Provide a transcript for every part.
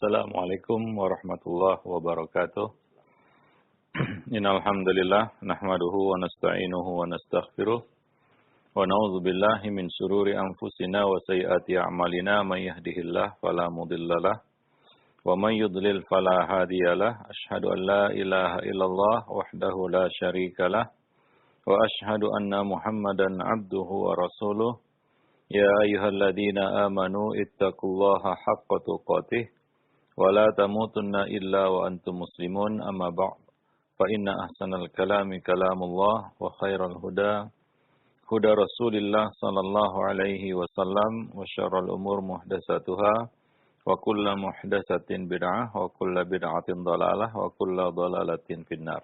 Assalamualaikum warahmatullahi wabarakatuh. Innal hamdalillah nahmaduhu wa nasta'inuhu wa nastaghfiruh wa na'udzu billahi min shururi anfusina wa sayyiati a'malina may yahdihillah fala mudhillalah wa may yudlil fala hadiyalah. Asyhadu an la ilaha illallah wahdahu la syarikalah wa asyhadu anna Muhammadan abduhu wa rasuluh. Ya ayyuhalladzina amanu ittaqullaha haqqa tuqatih ولا تموتن إلا وأنتم مسلمون أما بعد فإن أحسن الكلام كلام الله وخير الهدى هدى رسول الله صلى الله عليه وسلم وشر الأمور محدثاتها وكل محدثة بدعة وكل بدعة ضلالة وكل ضلالة في النار.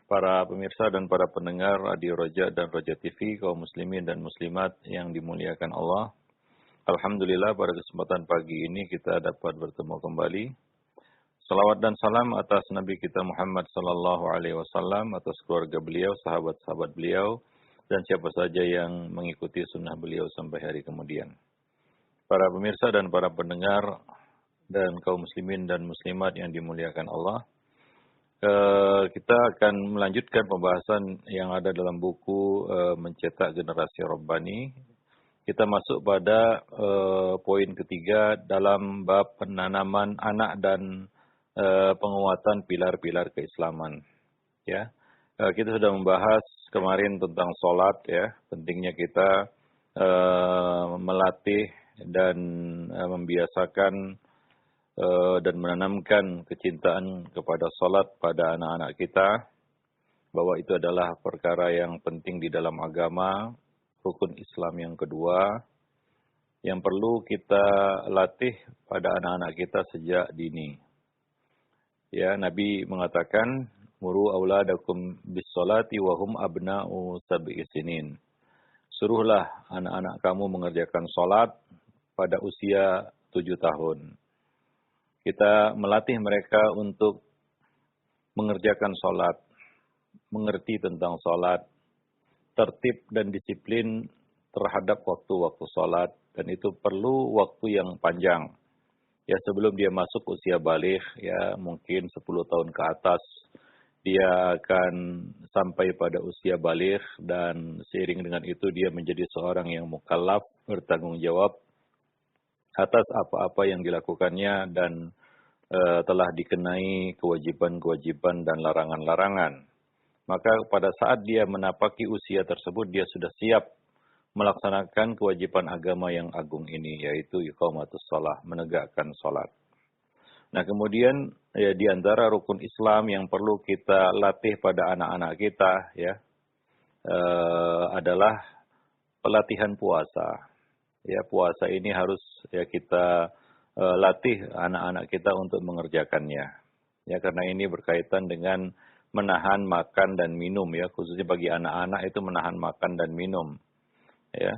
Para pemirsa dan para pendengar Radio Roja dan Roja TV, kaum muslimin dan muslimat yang dimuliakan Allah. Alhamdulillah pada kesempatan pagi ini kita dapat bertemu kembali. Salawat dan salam atas Nabi kita Muhammad sallallahu alaihi wasallam, atas keluarga beliau, sahabat-sahabat beliau, dan siapa saja yang mengikuti sunnah beliau sampai hari kemudian. Para pemirsa dan para pendengar dan kaum muslimin dan muslimat yang dimuliakan Allah, kita akan melanjutkan pembahasan yang ada dalam buku Mencetak Generasi Rabbani. Kita masuk pada poin ketiga dalam bab penanaman anak dan penguatan pilar-pilar keislaman. Ya, kita sudah membahas kemarin tentang sholat, ya, pentingnya kita melatih dan membiasakan dan menanamkan kecintaan kepada sholat pada anak-anak kita, bahwa itu adalah perkara yang penting di dalam agama. Rukun Islam yang kedua yang perlu kita latih pada anak-anak kita sejak dini. Ya, Nabi mengatakan, "Muru auladakum bis-sholati wa hum abna'u sab'i sinin." Suruhlah anak-anak kamu mengerjakan salat pada usia 7 tahun. Kita melatih mereka untuk mengerjakan salat, mengerti tentang salat, tertib dan disiplin terhadap waktu-waktu sholat, dan itu perlu waktu yang panjang. Ya, sebelum dia masuk usia baligh, ya mungkin 10 tahun ke atas, dia akan sampai pada usia baligh, dan seiring dengan itu dia menjadi seorang yang mukallaf, bertanggung jawab atas apa-apa yang dilakukannya, dan telah dikenai kewajiban-kewajiban dan larangan-larangan. Maka pada saat dia menapaki usia tersebut, dia sudah siap melaksanakan kewajiban agama yang agung ini, yaitu iqamatus shalah, menegakkan salat. Nah, kemudian ya, di antara rukun Islam yang perlu kita latih pada anak-anak kita, ya, adalah pelatihan puasa. Ya, puasa ini harus ya kita latih anak-anak kita untuk mengerjakannya. Ya, karena ini berkaitan dengan menahan makan dan minum, ya, khususnya bagi anak-anak itu menahan makan dan minum, ya.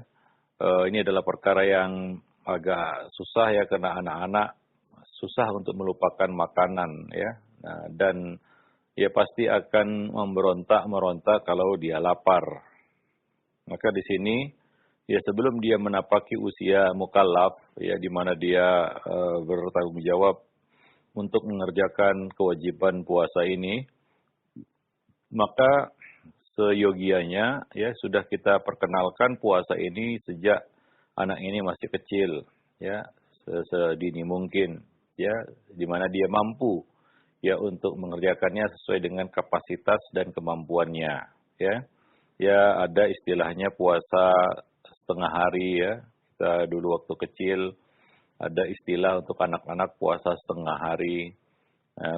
Ini adalah perkara yang agak susah, ya, karena anak-anak susah untuk melupakan makanan, ya. Nah, dan ya pasti akan meronta kalau dia lapar. Maka di sini ya sebelum dia menapaki usia mukallaf, ya, di mana dia bertanggung jawab untuk mengerjakan kewajiban puasa ini, maka seyogianya ya sudah kita perkenalkan puasa ini sejak anak ini masih kecil, ya, sedini mungkin, ya, di mana dia mampu ya untuk mengerjakannya sesuai dengan kapasitas dan kemampuannya, ya. Ya, ada istilahnya puasa setengah hari, ya. Kita dulu waktu kecil ada istilah untuk anak-anak puasa setengah hari,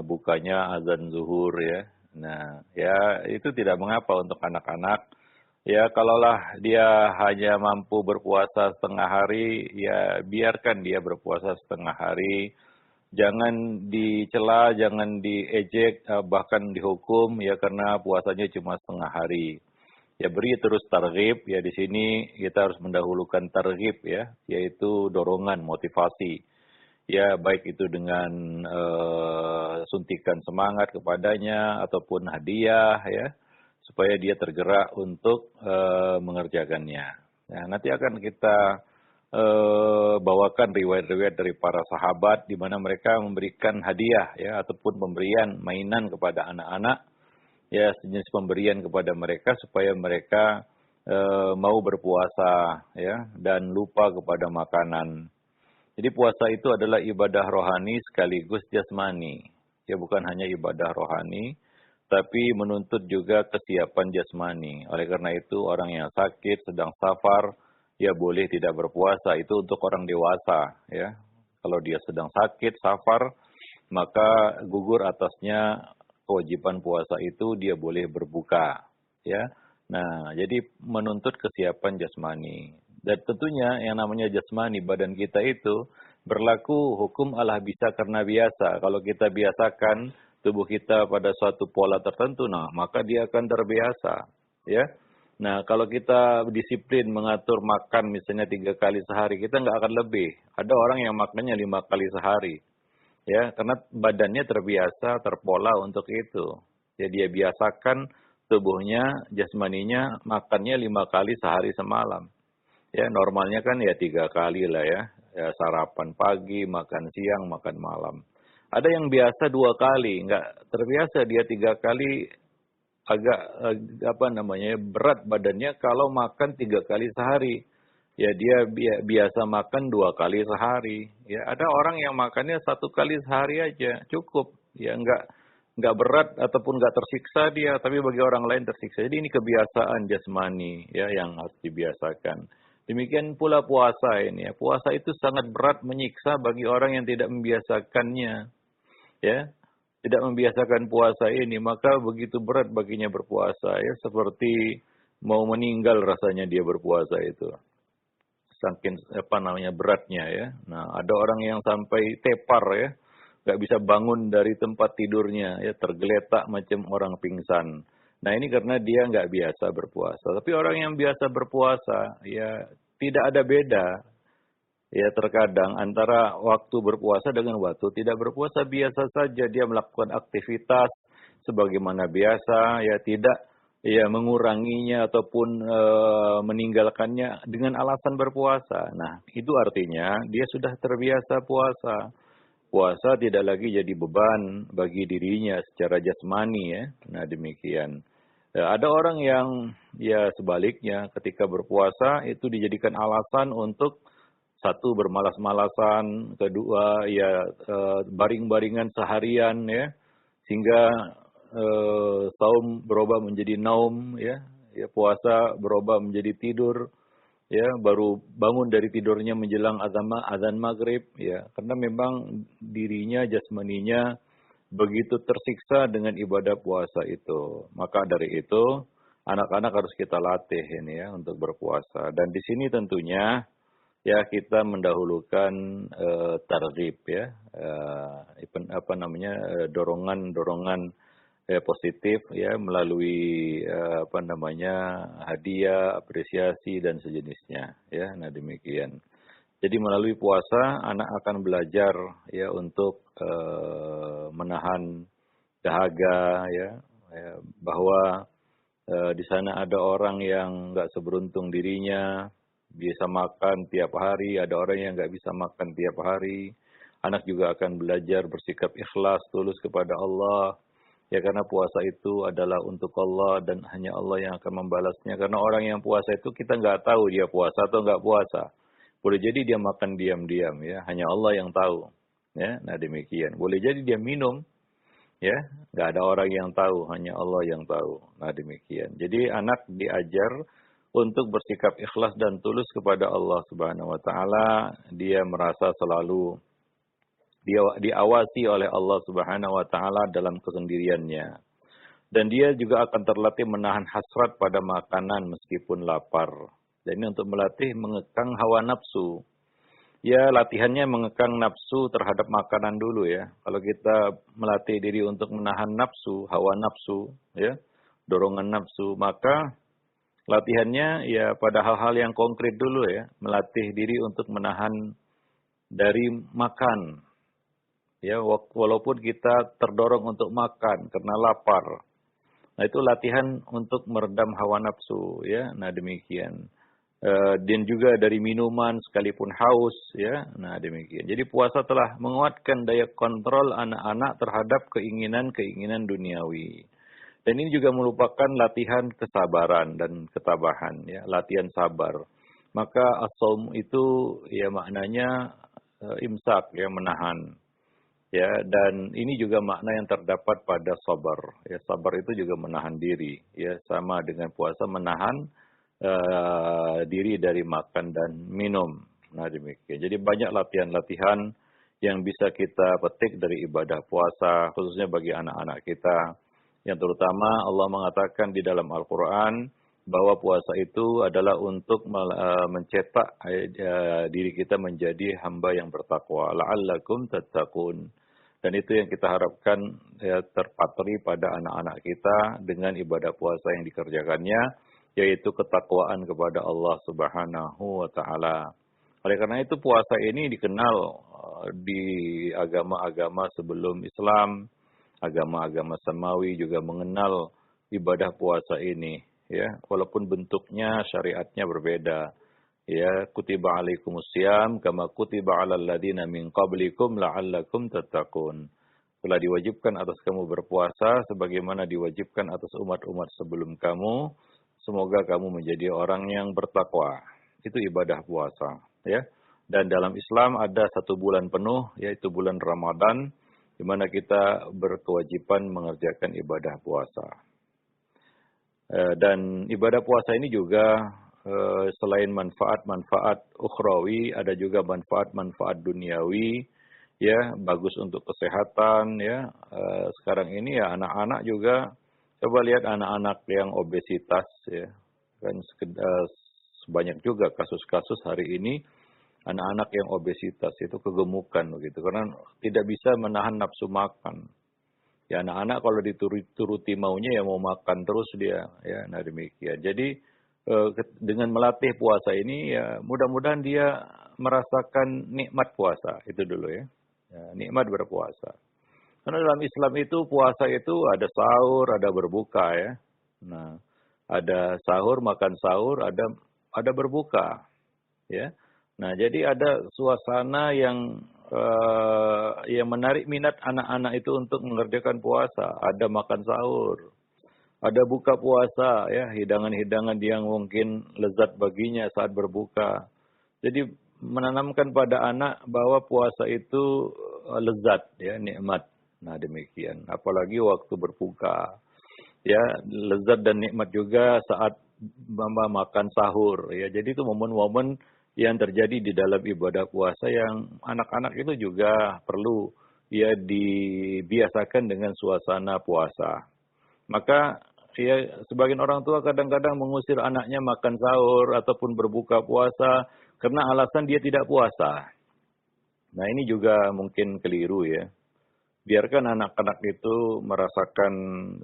bukanya azan zuhur, ya. Nah, ya itu tidak mengapa untuk anak-anak. Ya, kalaulah dia hanya mampu berpuasa setengah hari, ya biarkan dia berpuasa setengah hari. Jangan dicela, jangan diejek, bahkan dihukum, ya, karena puasanya cuma setengah hari. Ya, beri terus targhib, ya, di sini kita harus mendahulukan targhib, ya, yaitu dorongan, motivasi. Ya, baik itu dengan suntikan semangat kepadanya ataupun hadiah, ya, supaya dia tergerak untuk mengerjakannya. Nah, nanti akan kita bawakan riwayat-riwayat dari para sahabat di mana mereka memberikan hadiah ya ataupun pemberian mainan kepada anak-anak ya sejenis pemberian kepada mereka supaya mereka mau berpuasa ya dan lupa kepada makanan. Jadi puasa itu adalah ibadah rohani sekaligus jasmani. Ya bukan hanya ibadah rohani tapi menuntut juga kesiapan jasmani. Oleh karena itu orang yang sakit sedang safar ya boleh tidak berpuasa, itu untuk orang dewasa ya. Kalau dia sedang sakit safar maka gugur atasnya kewajiban puasa itu, dia boleh berbuka ya. Nah, jadi menuntut kesiapan jasmani. Dan tentunya yang namanya jasmani badan kita itu berlaku hukum Allah bisa karena biasa. Kalau kita biasakan tubuh kita pada suatu pola tertentu, nah maka dia akan terbiasa ya. Nah, kalau kita disiplin mengatur makan misalnya 3 kali sehari, kita nggak akan lebih. Ada orang yang makannya 5 kali sehari. Ya, karena badannya terbiasa, terpola untuk itu. Ya, dia biasakan tubuhnya, jasmaninya, makannya 5 kali sehari semalam. Ya, normalnya kan ya 3 kali lah ya. Ya, sarapan pagi, makan siang, makan malam. Ada yang biasa 2 kali, nggak terbiasa dia 3 kali agak berat badannya kalau makan 3 kali sehari. Ya dia biasa makan 2 kali sehari. Ya ada orang yang makannya 1 kali sehari aja cukup. Ya nggak berat ataupun nggak tersiksa dia, tapi bagi orang lain tersiksa. Jadi ini kebiasaan jasmani ya yang harus dibiasakan. Demikian pula puasa ini ya. Puasa itu sangat berat menyiksa bagi orang yang tidak membiasakannya. Ya, tidak membiasakan puasa ini, maka begitu berat baginya berpuasa ya, seperti mau meninggal rasanya dia berpuasa itu. Saking beratnya ya. Nah, ada orang yang sampai tepar ya, nggak bisa bangun dari tempat tidurnya ya, tergeletak macam orang pingsan. Nah, ini karena dia nggak biasa berpuasa. Tapi orang yang biasa berpuasa ya tidak ada beda. Ya terkadang antara waktu berpuasa dengan waktu tidak berpuasa biasa saja, dia melakukan aktivitas sebagaimana biasa, ya tidak ya menguranginya ataupun meninggalkannya dengan alasan berpuasa. Nah, itu artinya dia sudah terbiasa puasa. Puasa tidak lagi jadi beban bagi dirinya secara jasmani ya. Nah, demikian. Ada orang yang ya sebaliknya ketika berpuasa itu dijadikan alasan untuk satu bermalas-malasan, kedua ya baring-baringan seharian ya, sehingga saum berubah menjadi naum ya, ya puasa berubah menjadi tidur ya, baru bangun dari tidurnya menjelang azan maghrib ya, karena memang dirinya jasmaninya begitu tersiksa dengan ibadah puasa itu. Maka dari itu anak-anak harus kita latih ini ya untuk berpuasa, dan di sini tentunya ya kita mendahulukan targhib ya, dorongan-dorongan positif ya melalui hadiah, apresiasi dan sejenisnya ya. Nah, demikian. Jadi melalui puasa anak akan belajar ya untuk menahan dahaga ya, bahwa di sana ada orang yang nggak seberuntung dirinya, bisa makan tiap hari, ada orang yang nggak bisa makan tiap hari. Anak juga akan belajar bersikap ikhlas, tulus kepada Allah. Ya karena puasa itu adalah untuk Allah dan hanya Allah yang akan membalasnya. Karena orang yang puasa itu kita nggak tahu dia puasa atau nggak puasa. Boleh jadi dia makan diam-diam ya, hanya Allah yang tahu. Ya, nah demikian. Boleh jadi dia minum, ya nggak ada orang yang tahu, hanya Allah yang tahu. Nah demikian. Jadi anak diajar untuk bersikap ikhlas dan tulus kepada Allah Subhanahu wa taala. Dia merasa selalu dia diawasi oleh Allah Subhanahu wa taala dalam kesendiriannya. Dan dia juga akan terlatih menahan hasrat pada makanan meskipun lapar. Dan ini untuk melatih mengekang hawa nafsu. Ya, latihannya mengekang nafsu terhadap makanan dulu ya. Kalau kita melatih diri untuk menahan nafsu, hawa nafsu, ya, dorongan nafsu, maka latihannya ya pada hal-hal yang konkret dulu ya, melatih diri untuk menahan dari makan. Ya, walaupun kita terdorong untuk makan karena lapar. Nah, itu latihan untuk meredam hawa nafsu ya. Nah, demikian. dan juga dari minuman sekalipun haus, ya. Nah, demikian. Jadi puasa telah menguatkan daya kontrol anak-anak terhadap keinginan-keinginan duniawi. Dan ini juga merupakan latihan kesabaran dan ketabahan, ya, latihan sabar. Maka as-shaum itu ya maknanya imsak, ya, menahan. Ya, dan ini juga makna yang terdapat pada sabar. Ya, sabar itu juga menahan diri, ya, sama dengan puasa menahan diri dari makan dan minum. Nah, demikian. Jadi banyak latihan-latihan yang bisa kita petik dari ibadah puasa, khususnya bagi anak-anak kita. Yang terutama Allah mengatakan di dalam Al-Quran bahwa puasa itu adalah untuk mencetak diri kita menjadi hamba yang bertakwa. La'allakum tattaqun. Dan itu yang kita harapkan ya, terpatri pada anak-anak kita dengan ibadah puasa yang dikerjakannya, yaitu ketakwaan kepada Allah Subhanahu wa taala. Oleh karena itu puasa ini dikenal di agama-agama sebelum Islam, agama-agama samawi juga mengenal ibadah puasa ini, ya, walaupun bentuknya syariatnya berbeda. Ya, kutiba alaikumusiyam kama kutiba alal ladina min qablikum la'allakum tattaqun. Telah diwajibkan atas kamu berpuasa sebagaimana diwajibkan atas umat-umat sebelum kamu. Semoga kamu menjadi orang yang bertakwa. Itu ibadah puasa, ya. Dan dalam Islam ada 1 bulan penuh, yaitu bulan Ramadan, di mana kita berkewajiban mengerjakan ibadah puasa. Dan ibadah puasa ini juga selain manfaat-manfaat ukhrawi, ada juga manfaat-manfaat duniawi, ya, bagus untuk kesehatan, ya. Sekarang ini ya anak-anak juga, coba lihat anak-anak yang obesitas, ya, kan sebanyak juga kasus-kasus hari ini anak-anak yang obesitas itu kegemukan begitu, karena tidak bisa menahan nafsu makan. Ya, anak-anak kalau dituruti maunya ya mau makan terus dia, ya. Nah, demikian. Jadi dengan melatih puasa ini ya mudah-mudahan dia merasakan nikmat puasa itu dulu, ya. Ya, nikmat berpuasa. Karena dalam Islam itu puasa itu ada sahur, ada berbuka, ya. Nah, ada sahur, makan sahur, ada berbuka, ya. Nah, jadi ada suasana yang menarik minat anak-anak itu untuk mengerjakan puasa. Ada makan sahur, ada buka puasa, ya, hidangan-hidangan yang mungkin lezat baginya saat berbuka. Jadi menanamkan pada anak bahwa puasa itu lezat, ya, nikmat. Nah, demikian. Apalagi waktu berbuka, ya, lezat dan nikmat juga saat makan sahur, ya. Jadi itu momen-momen yang terjadi di dalam ibadah puasa yang anak-anak itu juga perlu, ya, dibiasakan dengan suasana puasa. Maka ya sebagian orang tua kadang-kadang mengusir anaknya makan sahur ataupun berbuka puasa karena alasan dia tidak puasa. Nah, ini juga mungkin keliru, ya. Biarkan anak-anak itu merasakan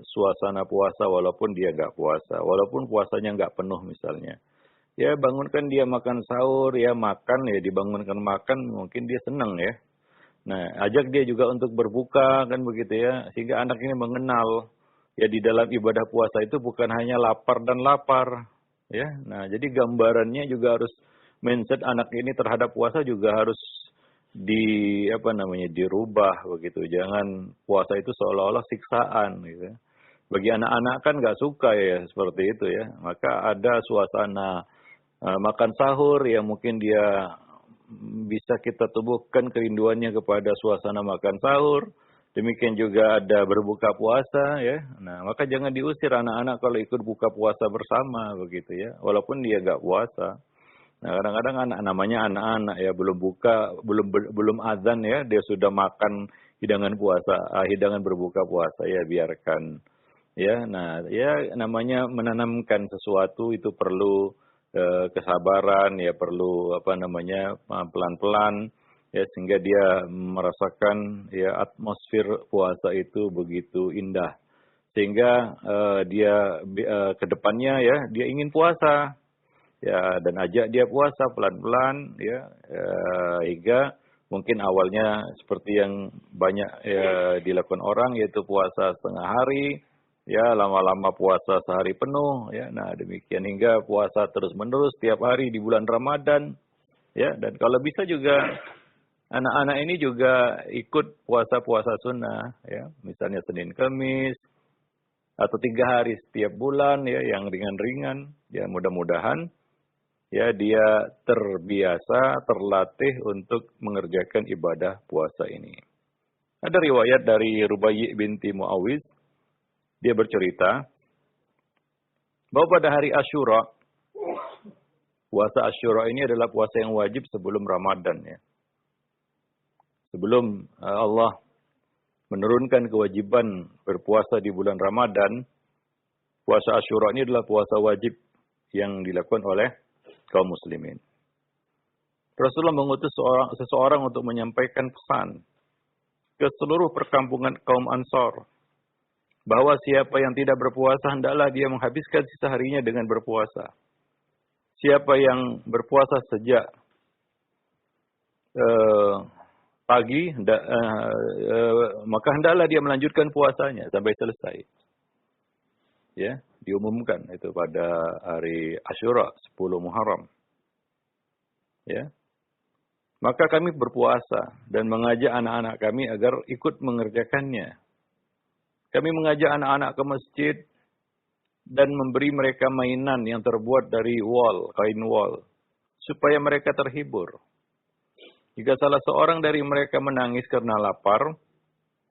suasana puasa walaupun dia nggak puasa, walaupun puasanya nggak penuh misalnya. Ya, bangunkan dia makan sahur, ya, makan, ya, dibangunkan makan, mungkin dia senang, ya. Nah, ajak dia juga untuk berbuka, kan begitu, ya. Sehingga anak ini mengenal, ya, di dalam ibadah puasa itu bukan hanya lapar dan lapar, ya. Nah, jadi gambarannya juga harus, mindset anak ini terhadap puasa juga harus dirubah begitu. Jangan puasa itu seolah-olah siksaan, gitu. Bagi anak-anak kan nggak suka, ya, seperti itu, ya. Maka ada suasana makan sahur yang mungkin dia bisa kita tubuhkan kerinduannya kepada suasana makan sahur. Demikian juga ada berbuka puasa, ya. Nah, maka jangan diusir anak-anak kalau ikut buka puasa bersama begitu, ya. Walaupun dia nggak puasa. Nah, kadang-kadang namanya anak-anak, ya, belum buka, belum azan, ya, dia sudah makan hidangan puasa, hidangan berbuka puasa, ya, biarkan. Ya, nah, ya, namanya menanamkan sesuatu itu perlu kesabaran, ya, perlu pelan-pelan, ya, sehingga dia merasakan, ya, atmosfer puasa itu begitu indah, sehingga dia ke depannya, ya, dia ingin puasa, ya, dan ajak dia puasa pelan-pelan, ya, hingga mungkin awalnya seperti yang banyak, ya, dilakukan orang, yaitu puasa setengah hari, Ya, lama-lama puasa sehari penuh, ya. Nah, demikian hingga puasa terus-menerus tiap hari di bulan Ramadan, ya. Dan kalau bisa juga anak-anak ini juga ikut puasa-puasa sunnah, ya. Misalnya Senin Kamis, atau 3 hari setiap bulan, ya, yang ringan-ringan. Ya, mudah-mudahan, ya, dia terbiasa, terlatih untuk mengerjakan ibadah puasa ini. Ada riwayat dari Rubayyi binti Muawiz, dia bercerita, bahwa pada hari Asyura, puasa Asyura ini adalah puasa yang wajib sebelum Ramadan, ya. Sebelum Allah menurunkan kewajiban berpuasa di bulan Ramadan, puasa Asyura ini adalah puasa wajib yang dilakukan oleh kaum muslimin. Rasulullah mengutus seseorang untuk menyampaikan pesan ke seluruh perkampungan kaum Ansar, bahwa siapa yang tidak berpuasa, hendaklah dia menghabiskan sisa harinya dengan berpuasa. Siapa yang berpuasa sejak pagi, maka hendaklah dia melanjutkan puasanya sampai selesai. Ya, diumumkan itu pada hari Asyura, 10 Muharram. Ya. Maka kami berpuasa dan mengajak anak-anak kami agar ikut mengerjakannya. Kami mengajak anak-anak ke masjid dan memberi mereka mainan yang terbuat dari kain wol, supaya mereka terhibur. Jika salah seorang dari mereka menangis karena lapar,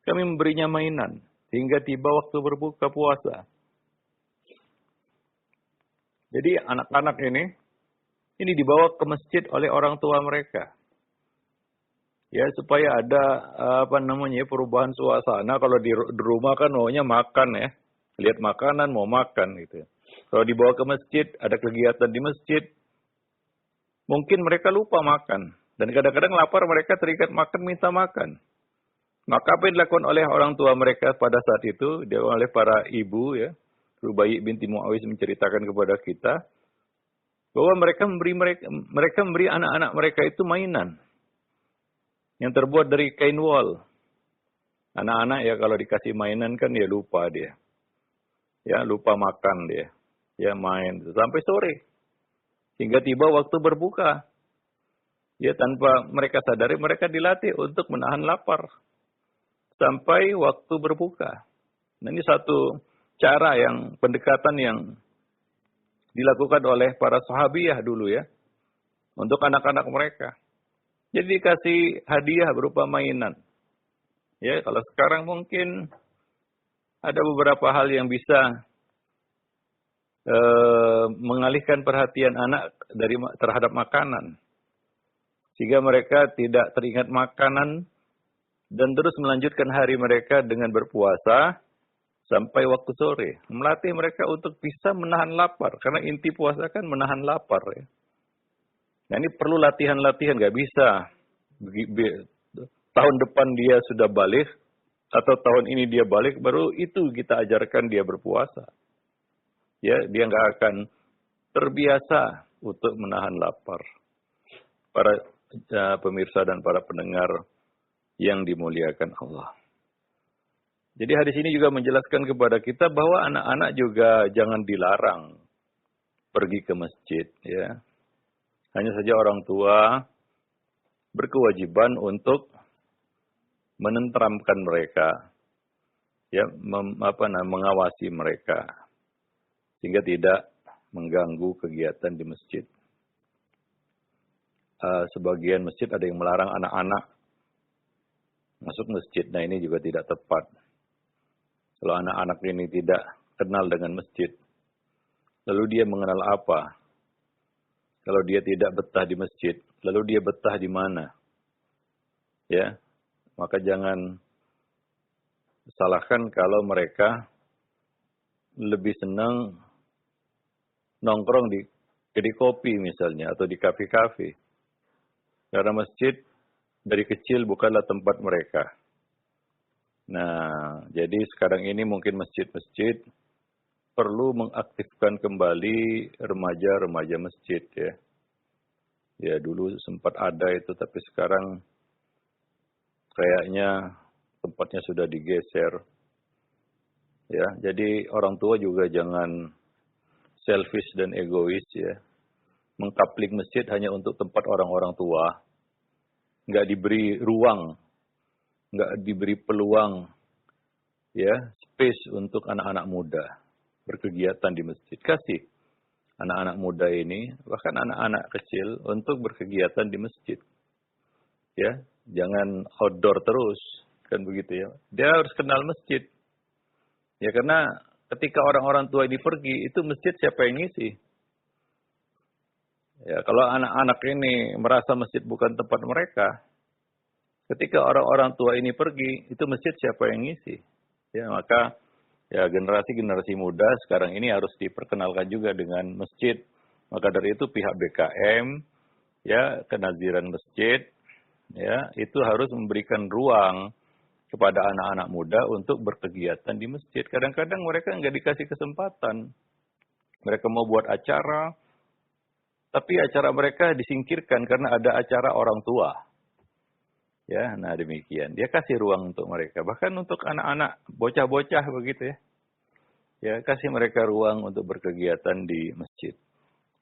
kami memberinya mainan hingga tiba waktu berbuka puasa. Jadi anak-anak ini dibawa ke masjid oleh orang tua mereka. Ya, supaya ada perubahan suasana. Kalau di rumah kan maunya makan, ya. Lihat makanan mau makan gitu. Kalau dibawa ke masjid, ada kegiatan di masjid, mungkin mereka lupa makan. Dan kadang-kadang lapar, mereka terikat makan, minta makan. Maka apa yang dilakukan oleh orang tua mereka pada saat itu, dia oleh para ibu, ya, Rubayyi binti Muawiz menceritakan kepada kita, bahwa mereka memberi anak-anak mereka itu mainan yang terbuat dari kain wol. Anak-anak ya kalau dikasih mainan kan ya lupa dia. Ya, lupa makan dia. Ya, main sampai sore. Hingga tiba waktu berbuka. Ya, tanpa mereka sadari, mereka dilatih untuk menahan lapar. Sampai waktu berbuka. Nah, ini satu cara pendekatan yang dilakukan oleh para sahabiyah dulu, ya. Untuk anak-anak mereka. Jadi dikasih hadiah berupa mainan. Ya, kalau sekarang mungkin ada beberapa hal yang bisa mengalihkan perhatian anak terhadap makanan. Sehingga mereka tidak teringat makanan dan terus melanjutkan hari mereka dengan berpuasa sampai waktu sore. Melatih mereka untuk bisa menahan lapar. Karena inti puasa kan menahan lapar, ya. Nah, ini perlu latihan-latihan, nggak bisa. Tahun depan dia sudah balik, atau tahun ini dia balik, baru itu kita ajarkan dia berpuasa. Ya, dia nggak akan terbiasa untuk menahan lapar. Para pemirsa dan para pendengar yang dimuliakan Allah. Jadi hadis ini juga menjelaskan kepada kita bahwa anak-anak juga jangan dilarang pergi ke masjid, ya. Hanya saja orang tua berkewajiban untuk menenteramkan mereka, ya, mengawasi mereka sehingga tidak mengganggu kegiatan di masjid. Sebagian masjid ada yang melarang anak-anak masuk masjid. Nah, ini juga tidak tepat. Kalau anak-anak ini tidak kenal dengan masjid, lalu dia mengenal apa? Kalau dia tidak betah di masjid, lalu dia betah di mana? Ya, maka jangan salahkan kalau mereka lebih senang nongkrong di kedai kopi misalnya, atau di kafe-kafe. Karena masjid dari kecil bukanlah tempat mereka. Nah, jadi sekarang ini mungkin masjid-masjid perlu mengaktifkan kembali remaja-remaja masjid, ya. Ya, dulu sempat ada itu, tapi sekarang kayaknya tempatnya sudah digeser. Ya, jadi orang tua juga jangan selfish dan egois ya. Mengkapling masjid hanya untuk tempat orang-orang tua. Nggak diberi ruang, nggak diberi peluang, ya, space untuk anak-anak muda berkegiatan di masjid. Kasih anak-anak muda ini, bahkan anak-anak kecil untuk berkegiatan di masjid. Ya, jangan outdoor terus, kan begitu ya. Dia harus kenal masjid. Ya, karena ketika orang-orang tua ini pergi, itu masjid siapa yang ngisi? Ya, kalau anak-anak ini merasa masjid bukan tempat mereka, ketika orang-orang tua ini pergi, itu masjid siapa yang ngisi? Ya, maka ya generasi-generasi muda sekarang ini harus diperkenalkan juga dengan masjid. Maka dari itu pihak BKM, ya, kenaziran masjid, ya, itu harus memberikan ruang kepada anak-anak muda untuk berkegiatan di masjid. Kadang-kadang mereka nggak dikasih kesempatan. Mereka mau buat acara, tapi acara mereka disingkirkan karena ada acara orang tua. Ya, nah demikian. Dia kasih ruang untuk mereka. Bahkan untuk anak-anak, bocah-bocah begitu ya. Ya, kasih mereka ruang untuk berkegiatan di masjid.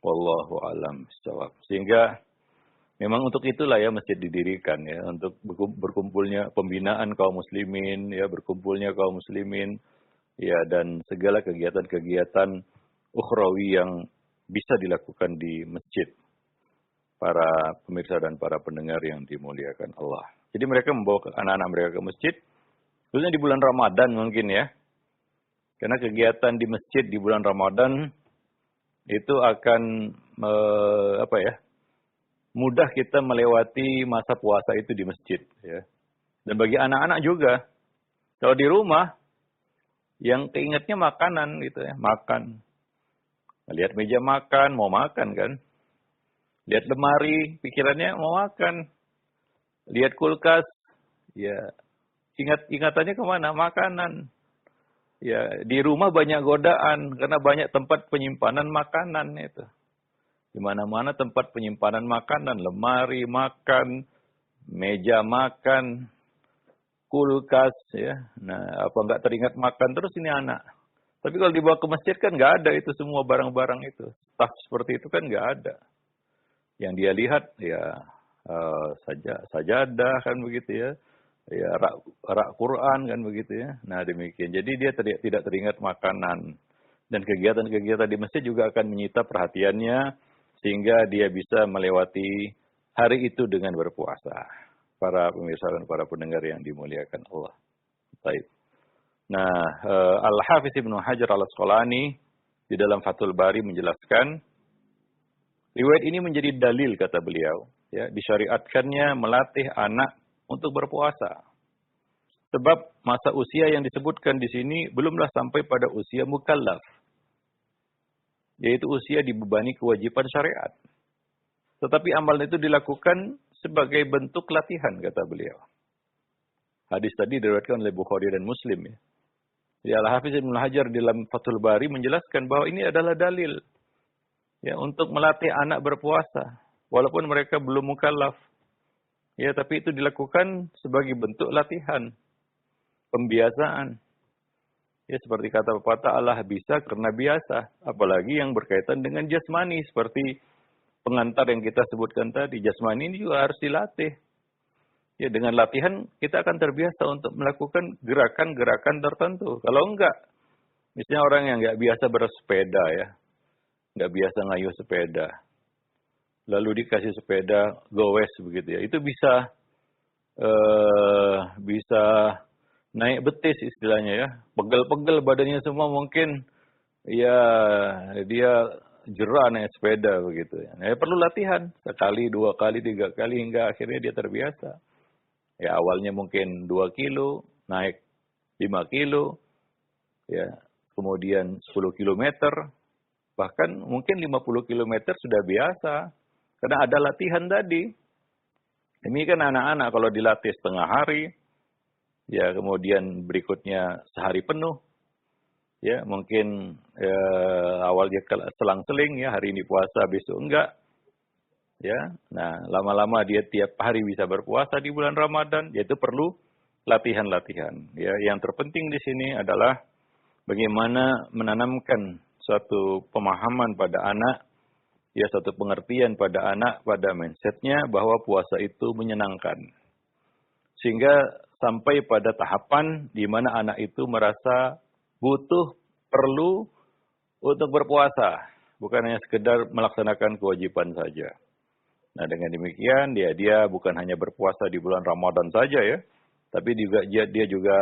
Wallahu a'lam bishawab. Sehingga memang untuk itulah ya masjid didirikan ya, untuk berkumpulnya pembinaan kaum muslimin, ya, berkumpulnya kaum muslimin, ya, dan segala kegiatan-kegiatan ukhrawi yang bisa dilakukan di masjid. Para pemirsa dan para pendengar yang dimuliakan Allah. Jadi mereka membawa anak-anak mereka ke masjid, khususnya di bulan Ramadan mungkin ya. Karena kegiatan di masjid di bulan Ramadan itu akan mudah kita melewati masa puasa itu di masjid ya. Dan bagi anak-anak juga, kalau di rumah yang keingetnya makanan gitu ya, makan. Lihat meja makan, mau makan kan. Lihat lemari, pikirannya mau makan. Lihat kulkas, ya ingatannya kemana? Makanan. Ya, di rumah banyak godaan karena banyak tempat penyimpanan makanan itu. Di mana-mana tempat penyimpanan makanan, lemari makan, meja makan, kulkas ya. Nah, apa nggak teringat makan terus ini anak. Tapi kalau dibawa ke masjid kan nggak ada itu semua barang-barang itu. Staf seperti itu kan nggak ada. Yang dia lihat ya sajadah kan begitu ya. Ya rak Quran kan begitu ya. Nah, demikian. Jadi dia tidak teringat makanan. Dan kegiatan-kegiatan di masjid juga akan menyita perhatiannya sehingga dia bisa melewati hari itu dengan berpuasa. Para pemirsa dan para pendengar yang dimuliakan Allah. Baik. Nah, Al-Hafiz Ibnu Hajar Al-Asqalani di dalam Fathul Bari menjelaskan riwayat ini menjadi dalil kata beliau, ya, disyariatkannya melatih anak untuk berpuasa. Sebab masa usia yang disebutkan di sini belumlah sampai pada usia mukallaf, yaitu usia dibebani kewajiban syariat. Tetapi amal itu dilakukan sebagai bentuk latihan kata beliau. Hadis tadi diriwayatkan oleh Bukhari dan Muslim ya. Jadi Al-Hafiz Ibnu Hajar dalam Fathul Bari menjelaskan bahwa ini adalah dalil ya untuk melatih anak berpuasa walaupun mereka belum mukallaf. Ya, tapi itu dilakukan sebagai bentuk latihan, pembiasaan. Ya, seperti kata pepatah, Allah bisa karena biasa, apalagi yang berkaitan dengan jasmani seperti pengantar yang kita sebutkan tadi. Jasmani ini juga harus dilatih. Ya, dengan latihan kita akan terbiasa untuk melakukan gerakan-gerakan tertentu. Kalau enggak, misalnya orang yang enggak biasa bersepeda ya, enggak biasa ngayuh sepeda, lalu dikasih sepeda gowes begitu ya, itu bisa naik betis istilahnya ya, pegel-pegel badannya semua mungkin, ya dia jerah naik sepeda begitu ya. Nah, perlu latihan sekali, 2 kali, 3 kali hingga akhirnya dia terbiasa. Ya, awalnya mungkin 2 kilo, naik 5 kilo, ya, kemudian 10 kilometer, bahkan mungkin 50 kilometer sudah biasa. Karena ada latihan tadi. Ini kan anak-anak kalau dilatih setengah hari, ya kemudian berikutnya sehari penuh, ya mungkin awalnya selang-seling, ya hari ini puasa, besok enggak. Ya, nah lama-lama dia tiap hari bisa berpuasa di bulan Ramadan, yaitu perlu latihan-latihan. Ya, yang terpenting di sini adalah bagaimana menanamkan suatu pemahaman pada anak, ya satu pengertian pada anak, pada mindsetnya bahwa puasa itu menyenangkan. Sehingga sampai pada tahapan di mana anak itu merasa butuh, perlu untuk berpuasa. Bukan hanya sekedar melaksanakan kewajiban saja. Nah dengan demikian dia bukan hanya berpuasa di bulan Ramadan saja ya. Tapi juga dia juga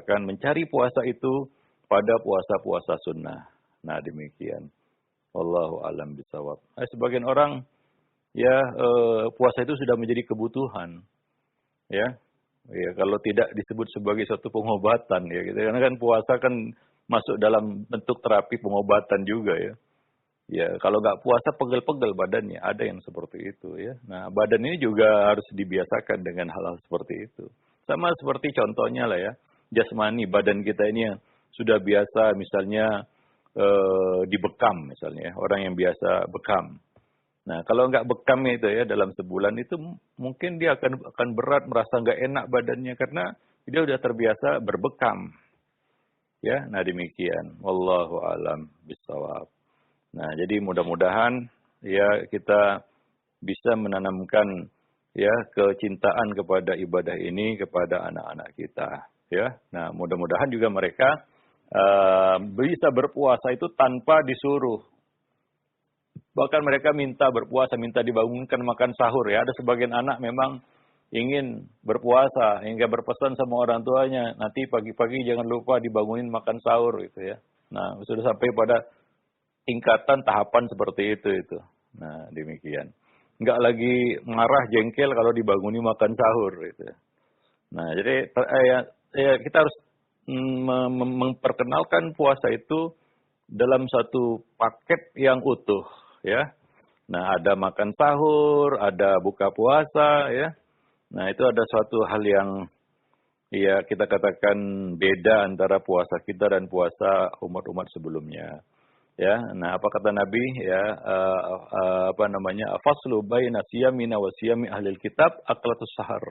akan mencari puasa itu pada puasa-puasa sunnah. Nah demikian. Wallahu a'lam bishawab. Sebagian orang ya puasa itu sudah menjadi kebutuhan. Ya. Ya kalau tidak disebut sebagai suatu pengobatan ya gitu. Karena kan puasa kan masuk dalam bentuk terapi pengobatan juga ya. Ya kalau nggak puasa pegel-pegel badannya, ada yang seperti itu ya. Nah badan ini juga harus dibiasakan dengan hal-hal seperti itu. Sama seperti contohnya lah ya, jasmani badan kita ini yang sudah biasa misalnya dibekam misalnya, orang yang biasa bekam. Nah kalau nggak bekam itu ya dalam sebulan itu mungkin dia akan berat, merasa nggak enak badannya karena dia udah terbiasa berbekam. Ya, nah demikian. Wallahu a'lam bishawab. Nah jadi mudah-mudahan ya kita bisa menanamkan ya kecintaan kepada ibadah ini kepada anak-anak kita ya. Nah mudah-mudahan juga mereka bisa berpuasa itu tanpa disuruh. Bahkan mereka minta berpuasa, minta dibangunkan makan sahur ya. Ada sebagian anak memang ingin berpuasa hingga berpesan sama orang tuanya, nanti pagi-pagi jangan lupa dibangunin makan sahur gitu ya. Nah sudah sampai pada tingkatan tahapan seperti itu. Nah demikian. Nggak lagi marah jengkel kalau dibanguni makan sahur gitu. Nah jadi kita harus memperkenalkan puasa itu dalam satu paket yang utuh ya. Nah ada makan sahur, ada buka puasa ya. Nah itu ada suatu hal yang ya kita katakan beda antara puasa kita dan puasa umat-umat sebelumnya. Ya, nah apa kata Nabi ya faslu baina siyamina wa siyami ahlil kitab aklatus sahar.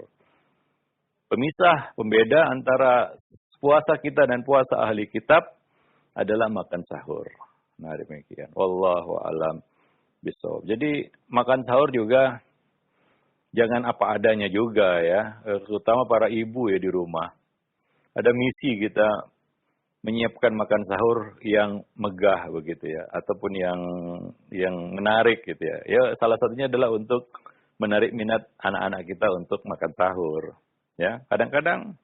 Pemisah, pembeda antara puasa kita dan puasa ahli kitab adalah makan sahur. Nah demikian. Wallahu a'lam bishawab. Jadi makan sahur juga jangan apa adanya juga ya, terutama para ibu ya di rumah. Ada misi kita menyiapkan makan sahur yang megah begitu ya, ataupun yang menarik gitu ya. Ya salah satunya adalah untuk menarik minat anak-anak kita untuk makan sahur. Ya, kadang-kadang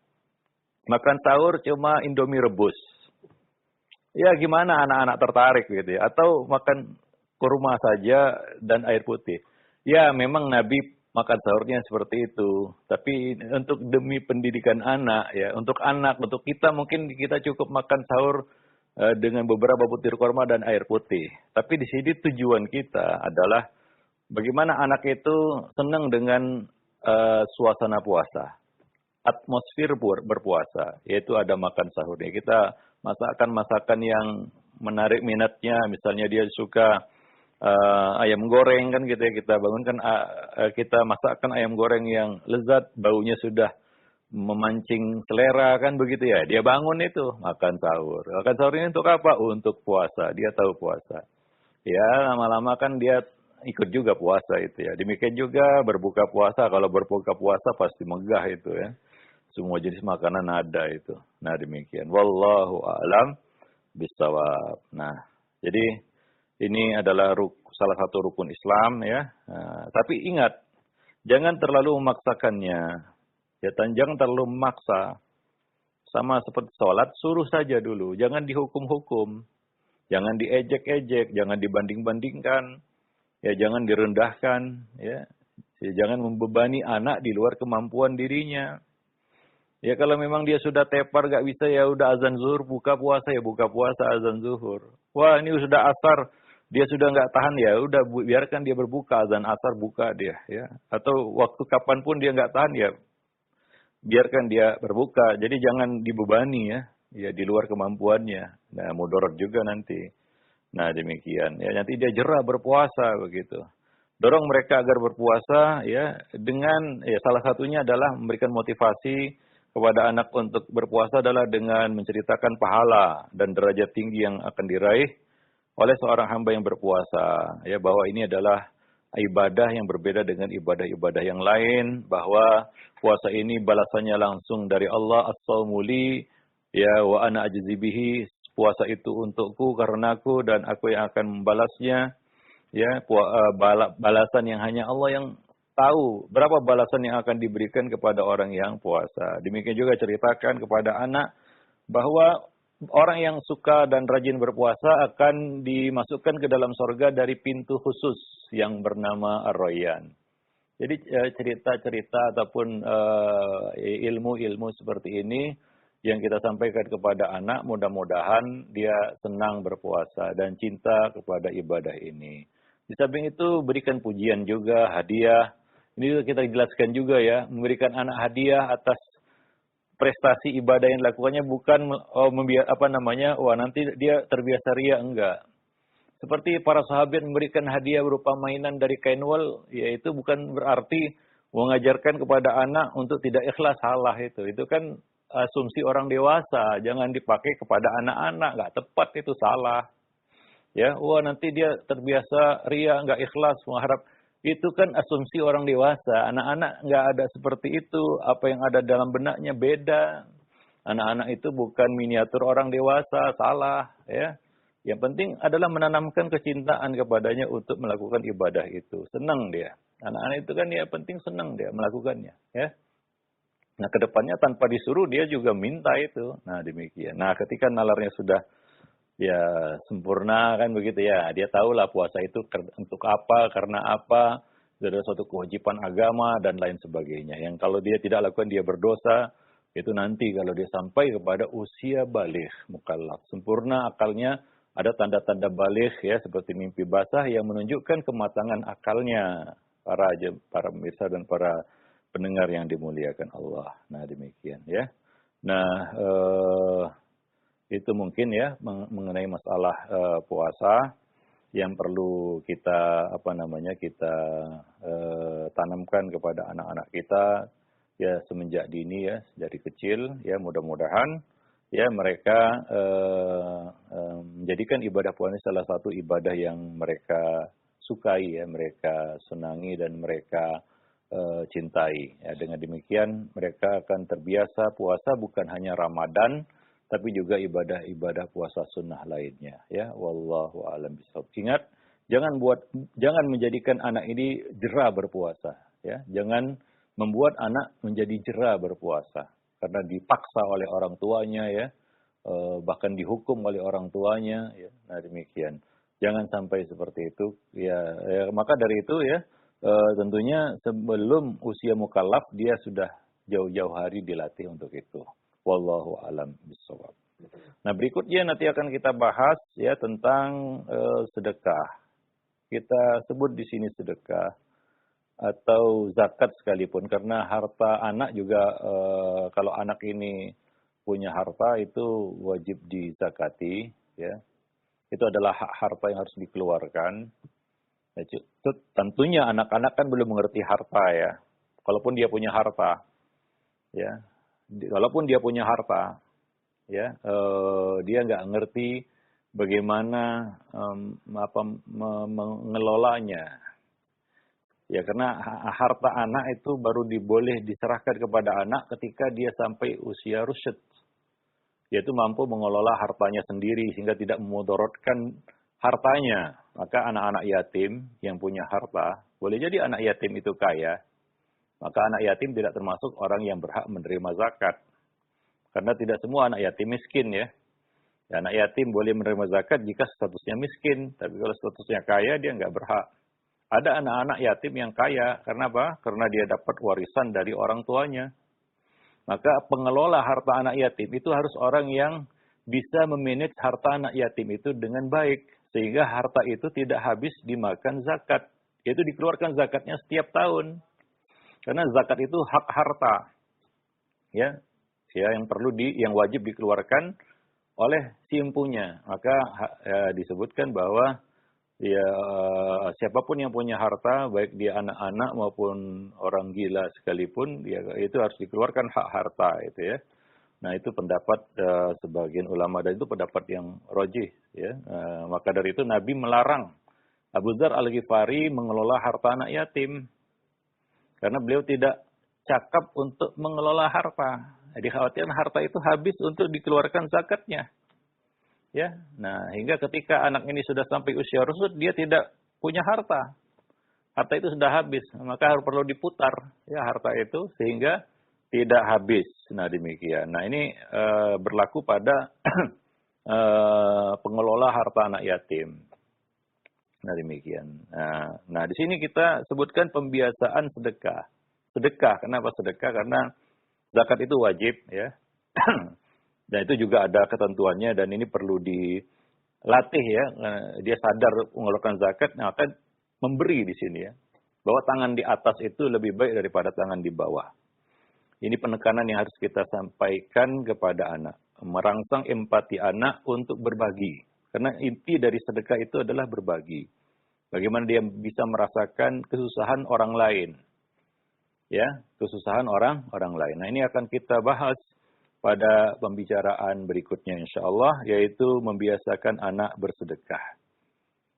makan sahur cuma Indomie rebus. Ya gimana anak-anak tertarik gitu ya, atau makan kurma saja dan air putih. Ya memang Nabi makan sahurnya seperti itu. Tapi untuk demi pendidikan anak, ya, untuk anak, untuk kita mungkin kita cukup makan sahur dengan beberapa butir kurma dan air putih. Tapi di sini tujuan kita adalah bagaimana anak itu senang dengan suasana puasa, atmosfer berpuasa, yaitu ada makan sahurnya. Kita masakan yang menarik minatnya, misalnya dia suka ayam goreng kan gitu ya, kita bangunkan kita masakkan ayam goreng yang lezat, baunya sudah memancing selera kan begitu ya, dia bangun itu makan sahur. Makan sahur ini untuk apa? Untuk puasa, dia tahu puasa. Ya lama-lama kan dia ikut juga puasa itu ya. Demikian juga berbuka puasa, kalau berbuka puasa pasti megah itu ya. Semua jenis makanan ada itu. Nah demikian. Wallahu a'lam bishawab. Nah jadi ini adalah salah satu rukun Islam ya. Nah, tapi ingat, jangan terlalu memaksakannya. Ya, jangan terlalu memaksa. Sama seperti sholat, suruh saja dulu. Jangan dihukum-hukum. Jangan diejek-ejek, jangan dibanding-bandingkan. Ya, jangan direndahkan. Ya, jangan membebani anak di luar kemampuan dirinya. Ya kalau memang dia sudah tepar gak bisa, ya udah azan zuhur buka puasa, ya buka puasa azan zuhur. Wah ini sudah asar, dia sudah nggak tahan, ya udah biarkan dia berbuka, azan asar buka dia ya. Atau waktu kapanpun dia nggak tahan, ya biarkan dia berbuka. Jadi jangan dibebani ya di luar kemampuannya. Nah mudarat juga nanti. Nah demikian ya, nanti dia jerah berpuasa begitu. Dorong mereka agar berpuasa ya dengan ya salah satunya adalah memberikan motivasi kepada anak untuk berpuasa adalah dengan menceritakan pahala dan derajat tinggi yang akan diraih oleh seorang hamba yang berpuasa. Ya, bahwa ini adalah ibadah yang berbeda dengan ibadah-ibadah yang lain, bahwa puasa ini balasannya langsung dari Allah, as-saumu li, ya wa ana ajzi bihi, puasa itu untukku karenaku dan aku yang akan membalasnya. Ya, balasan yang hanya Allah yang tahu berapa balasan yang akan diberikan kepada orang yang puasa. Demikian juga ceritakan kepada anak bahwa orang yang suka dan rajin berpuasa akan dimasukkan ke dalam sorga dari pintu khusus yang bernama Ar-Rayyan. Jadi cerita-cerita ataupun ilmu-ilmu seperti ini yang kita sampaikan kepada anak, mudah-mudahan dia senang berpuasa dan cinta kepada ibadah ini. Di samping itu berikan pujian juga, hadiah. Ini juga kita jelaskan juga ya, memberikan anak hadiah atas prestasi ibadah yang dilakukannya bukan nanti dia terbiasa ria, enggak. Seperti para sahabat memberikan hadiah berupa mainan dari kain wol, yaitu bukan berarti mengajarkan kepada anak untuk tidak ikhlas, salah itu. Itu kan asumsi orang dewasa, jangan dipakai kepada anak-anak, enggak tepat, itu salah. Ya, nanti dia terbiasa ria, enggak ikhlas, mengharap. Itu kan asumsi orang dewasa. Anak-anak enggak ada seperti itu. Apa yang ada dalam benaknya beda. Anak-anak itu bukan miniatur orang dewasa, salah. Ya, yang penting adalah menanamkan kecintaan kepadanya untuk melakukan ibadah itu. Senang dia. Anak-anak itu kan ya penting senang dia melakukannya. Ya. Nah, kedepannya tanpa disuruh dia juga minta itu. Nah, demikian. Nah, ketika nalarnya sudah ya sempurna kan begitu ya. Dia tahulah puasa itu untuk apa, karena apa, ada suatu kewajiban agama dan lain sebagainya. Yang kalau dia tidak lakukan dia berdosa, itu nanti kalau dia sampai kepada usia baligh mukallaf, sempurna akalnya, ada tanda-tanda baligh ya seperti mimpi basah yang menunjukkan kematangan akalnya para pemirsa dan para pendengar yang dimuliakan Allah. Nah, demikian ya. Nah, itu mungkin ya mengenai masalah puasa yang perlu kita kita tanamkan kepada anak-anak kita ya semenjak dini ya, dari kecil ya, mudah-mudahan ya mereka menjadikan ibadah puasa salah satu ibadah yang mereka sukai ya, mereka senangi dan mereka cintai. Ya, dengan demikian mereka akan terbiasa puasa bukan hanya Ramadan tapi juga ibadah-ibadah puasa sunnah lainnya ya. Wallahu a'lam bishawab. Ingat, jangan menjadikan anak ini jera berpuasa ya. Jangan membuat anak menjadi jera berpuasa karena dipaksa oleh orang tuanya ya. Bahkan dihukum oleh orang tuanya ya. Nah, demikian. Jangan sampai seperti itu ya, maka dari itu ya tentunya sebelum usia mukallaf dia sudah jauh-jauh hari dilatih untuk itu. Wallahu a'lam bishawab. Nah, berikutnya nanti akan kita bahas ya tentang sedekah. Kita sebut di sini sedekah atau zakat sekalipun, karena harta anak juga kalau anak ini punya harta itu wajib dizakati ya. Itu adalah hak harta yang harus dikeluarkan. Tentunya anak-anak kan belum mengerti harta ya. Kalaupun dia punya harta ya. Walaupun dia punya harta, ya, dia nggak ngerti bagaimana mengelolanya. Ya, karena harta anak itu baru boleh diserahkan kepada anak ketika dia sampai usia rusyad, yaitu mampu mengelola hartanya sendiri sehingga tidak memudorotkan hartanya. Maka anak-anak yatim yang punya harta, boleh jadi anak yatim itu kaya, maka anak yatim tidak termasuk orang yang berhak menerima zakat. Karena tidak semua anak yatim miskin ya. Ya, anak yatim boleh menerima zakat jika statusnya miskin. Tapi kalau statusnya kaya, dia nggak berhak. Ada anak-anak yatim yang kaya. Karena apa? Karena dia dapat warisan dari orang tuanya. Maka pengelola harta anak yatim itu harus orang yang bisa memanage harta anak yatim itu dengan baik. Sehingga harta itu tidak habis dimakan zakat. Yaitu dikeluarkan zakatnya setiap tahun. Karena zakat itu hak harta, ya yang yang wajib dikeluarkan oleh si empunya. Maka disebutkan bahwa Ya, siapapun yang punya harta, baik dia anak-anak maupun orang gila sekalipun, ya itu harus dikeluarkan hak harta itu ya. Nah itu pendapat sebagian ulama dan itu pendapat yang rojih ya. Maka dari itu Nabi melarang Abu Dzar Al-Ghifari mengelola harta anak yatim karena beliau tidak cakap untuk mengelola harta. Jadi khawatir harta itu habis untuk dikeluarkan zakatnya. Ya, nah hingga ketika anak ini sudah sampai usia rusuk dia tidak punya harta. Harta itu sudah habis, maka harus perlu diputar ya harta itu sehingga tidak habis. Nah demikian. Nah ini berlaku pada pengelola harta anak yatim. Nah demikian. Nah di sini kita sebutkan pembiasaan sedekah. Sedekah, kenapa sedekah? Karena zakat itu wajib ya. Dan itu juga ada ketentuannya dan ini perlu dilatih ya. Dia sadar mengeluarkan zakat, nah akan memberi di sini ya. Bahwa tangan di atas itu lebih baik daripada tangan di bawah. Ini penekanan yang harus kita sampaikan kepada anak. Merangsang empati anak untuk berbagi. Karena inti dari sedekah itu adalah berbagi. Bagaimana dia bisa merasakan kesusahan orang lain. Ya, kesusahan orang lain. Nah, ini akan kita bahas pada pembicaraan berikutnya insyaallah, yaitu membiasakan anak bersedekah.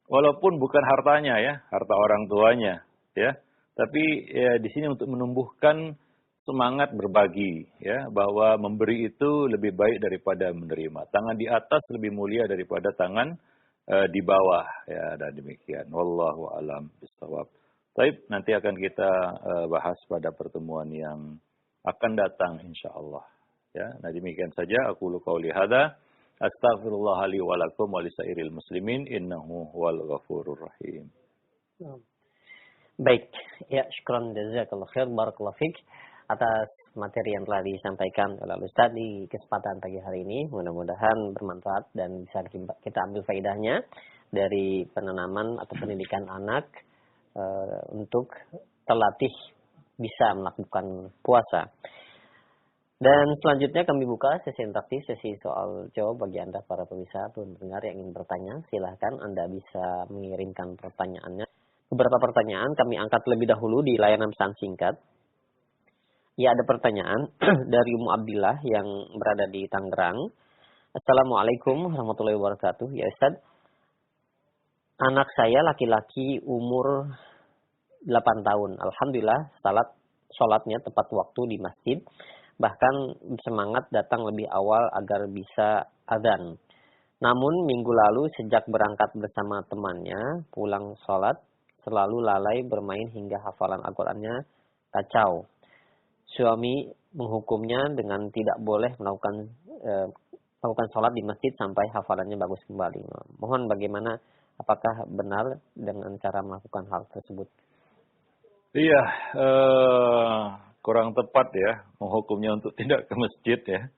Walaupun bukan hartanya ya, harta orang tuanya ya. Tapi ya, di sini untuk menumbuhkan semangat berbagi ya, bahwa memberi itu lebih baik daripada menerima. Tangan di atas lebih mulia daripada tangan di bawah ya, dan demikian. Wallahu alam bishawab. Baik, nanti akan kita bahas pada pertemuan yang akan datang insyaallah. Ya, nah demikian saja aku qauli hadza. Astaghfirullah li wa lakum wa lisairil muslimin innahu huwal ghafurur rahim. Baik, ya syukran jazakallahu khair barakallahu fik atas materi yang telah disampaikan oleh Ustaz di kesempatan pagi hari ini. Mudah-mudahan bermanfaat dan bisa kita ambil faedahnya dari penanaman atau pendidikan anak untuk terlatih bisa melakukan puasa. Dan selanjutnya kami buka sesi interaktif, sesi soal jawab bagi Anda para pemirsa atau pendengar yang ingin bertanya. Silahkan Anda bisa mengirimkan pertanyaannya. Beberapa pertanyaan kami angkat lebih dahulu di layanan pesan singkat. Ya, ada pertanyaan dari Ummu Abdillah yang berada di Tangerang. Assalamualaikum warahmatullahi wabarakatuh. Ya Ustaz, anak saya laki-laki umur 8 tahun. Alhamdulillah sholatnya tepat waktu di masjid. Bahkan semangat datang lebih awal agar bisa azan. Namun minggu lalu sejak berangkat bersama temannya pulang sholat selalu lalai bermain hingga hafalan Al-Qur'annya kacau. Suami menghukumnya dengan tidak boleh melakukan sholat di masjid sampai hafalannya bagus kembali. Mohon bagaimana, apakah benar dengan cara melakukan hal tersebut? Iya, kurang tepat ya menghukumnya untuk tidak ke masjid ya.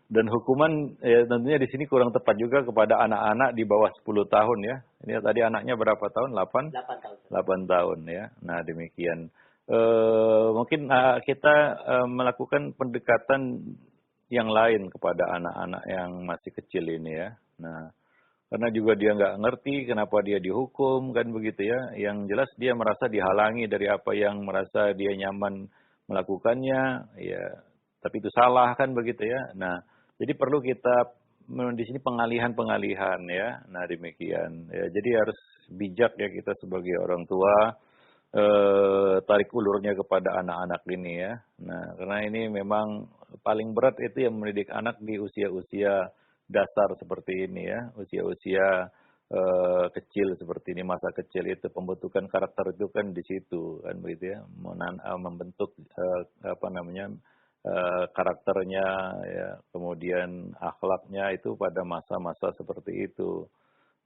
Dan hukuman ya tentunya di sini kurang tepat juga kepada anak-anak di bawah 10 tahun ya. Ini tadi anaknya berapa tahun? 8 tahun. 8 tahun ya. Nah, demikian. Mungkin kita melakukan pendekatan yang lain kepada anak-anak yang masih kecil ini ya. Nah, karena juga dia nggak ngerti kenapa dia dihukum kan begitu ya. Yang jelas dia merasa dihalangi dari apa yang merasa dia nyaman melakukannya, ya. Tapi itu salah kan begitu ya. Nah, jadi perlu kita di sini pengalihan ya. Nah, demikian ya. Jadi harus bijak ya kita sebagai orang tua tarik ulurnya kepada anak-anak ini ya. Nah, karena ini memang paling berat itu yang mendidik anak di usia-usia dasar seperti ini ya, usia-usia kecil seperti ini, masa kecil itu pembentukan karakter itu kan di situ kan begitu ya, membentuk karakternya ya, kemudian akhlaknya itu pada masa-masa seperti itu.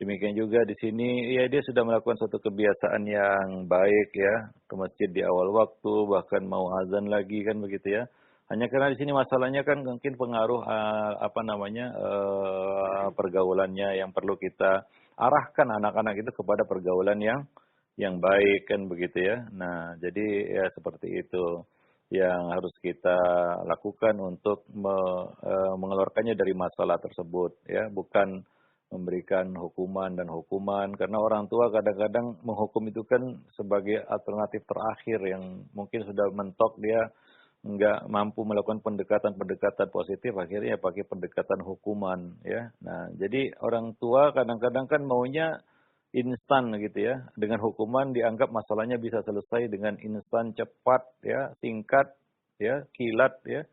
Demikian juga di sini ya dia sudah melakukan suatu kebiasaan yang baik ya, ke masjid di awal waktu, bahkan mau azan lagi kan begitu ya. Hanya karena di sini masalahnya kan mungkin pengaruh pergaulannya yang perlu kita arahkan anak-anak itu kepada pergaulan yang baik kan begitu ya. Nah, jadi ya seperti itu yang harus kita lakukan untuk mengeluarkannya dari masalah tersebut ya, bukan memberikan hukuman dan hukuman, karena orang tua kadang-kadang menghukum itu kan sebagai alternatif terakhir yang mungkin sudah mentok, dia nggak mampu melakukan pendekatan-pendekatan positif, akhirnya pakai pendekatan hukuman, ya. Nah, jadi orang tua kadang-kadang kan maunya instan gitu ya, dengan hukuman dianggap masalahnya bisa selesai dengan instan, cepat, ya, singkat, ya, kilat, ya.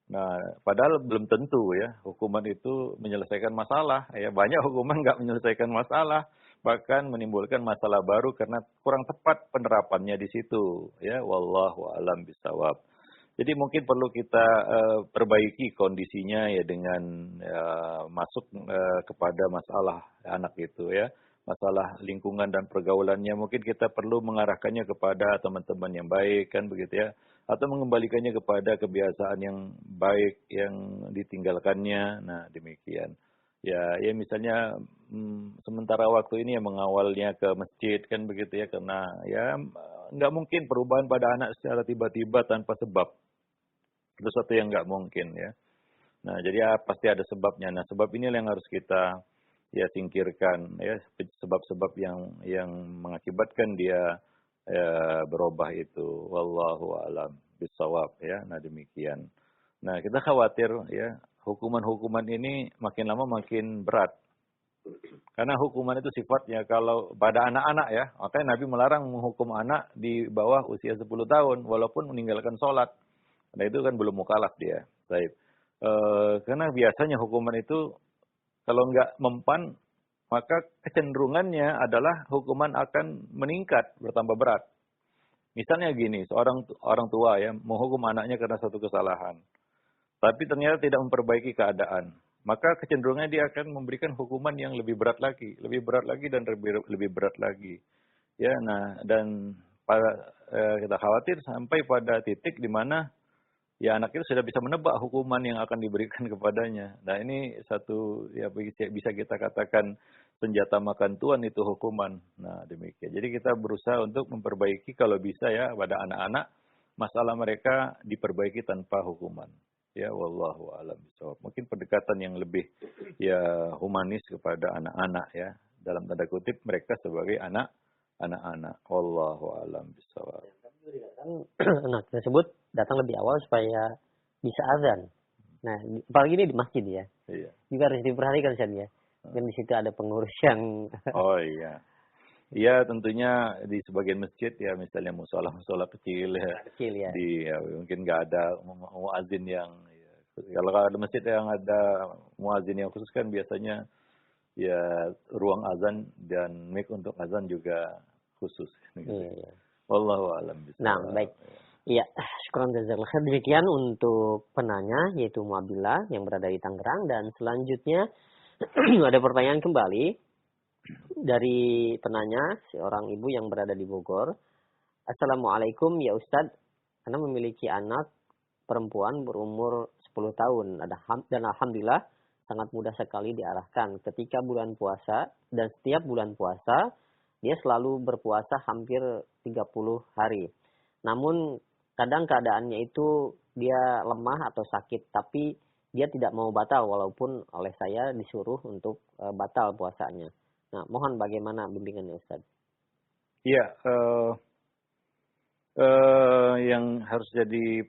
Nah, padahal belum tentu ya hukuman itu menyelesaikan masalah. Ya, banyak hukuman nggak menyelesaikan masalah, bahkan menimbulkan masalah baru karena kurang tepat penerapannya di situ. Ya, wallahu a'lam bishawab. Jadi mungkin perlu kita perbaiki kondisinya ya dengan masuk kepada masalah anak itu ya. Masalah lingkungan dan pergaulannya mungkin kita perlu mengarahkannya kepada teman-teman yang baik kan begitu ya, atau mengembalikannya kepada kebiasaan yang baik yang ditinggalkannya. Nah, demikian. Ya, ya misalnya sementara waktu ini ya mengawalnya ke masjid kan begitu ya, karena ya nggak mungkin perubahan pada anak secara tiba-tiba tanpa sebab. Itu sesuatu yang nggak mungkin ya. Nah, jadi ya pasti ada sebabnya. Nah, sebab inilah yang harus kita ya singkirkan ya, sebab-sebab yang mengakibatkan dia berubah itu. Wallahu a'lam bishawab ya. Nah, demikian. Nah, kita khawatir ya hukuman-hukuman ini makin lama makin berat. Karena hukuman itu sifatnya kalau pada anak-anak ya, makanya Nabi melarang menghukum anak di bawah usia 10 tahun walaupun meninggalkan sholat. Nah, itu kan belum mukallaf dia. Baik. Karena biasanya hukuman itu kalau nggak mempan, maka kecenderungannya adalah hukuman akan meningkat, bertambah berat. Misalnya gini, seorang orang tua ya menghukum anaknya karena satu kesalahan, tapi ternyata tidak memperbaiki keadaan, maka kecenderungannya dia akan memberikan hukuman yang lebih berat lagi dan lebih berat lagi. Ya, nah dan kita khawatir sampai pada titik di mana ya anak itu sudah bisa menebak hukuman yang akan diberikan kepadanya. Nah, ini satu ya bisa kita katakan senjata makan tuan itu hukuman. Nah, demikian. Jadi kita berusaha untuk memperbaiki kalau bisa ya pada anak-anak masalah mereka diperbaiki tanpa hukuman. Ya, wallahu a'lam bishawab. Mungkin pendekatan yang lebih ya humanis kepada anak-anak ya. Dalam tanda kutip mereka sebagai anak-anak. Wallahu a'lam bishawab. Anak tersebut datang lebih awal supaya bisa azan. Nah, apalagi ini di masjid ya. Iya. Juga harus diperhatikan Ustaz ya. Dan di situ ada pengurus yang Oh iya. Iya, tentunya di sebagian masjid ya misalnya musola-musola kecil ya. kecil ya. Ya, mungkin nggak ada muazin yang ya. Kalau ada masjid yang ada muazin yang khusus kan biasanya ya ruang azan dan mic untuk azan juga khusus. Gitu. Iya. Wallahu a'lam bishawab. Nah, baik. Iya, syukran jazakallahu khair. Demikian untuk penanya yaitu Muabilah yang berada di Tangerang, dan selanjutnya ada pertanyaan kembali dari penanya seorang ibu yang berada di Bogor. Assalamualaikum ya Ustadz, karena memiliki anak perempuan berumur 10 tahun dan alhamdulillah sangat mudah sekali diarahkan ketika bulan puasa, dan setiap bulan puasa dia selalu berpuasa hampir 30 hari. Namun kadang keadaannya itu dia lemah atau sakit, tapi dia tidak mau batal walaupun oleh saya disuruh untuk batal puasanya. Nah, mohon bagaimana bimbingannya Ustaz? Iya, yang harus jadi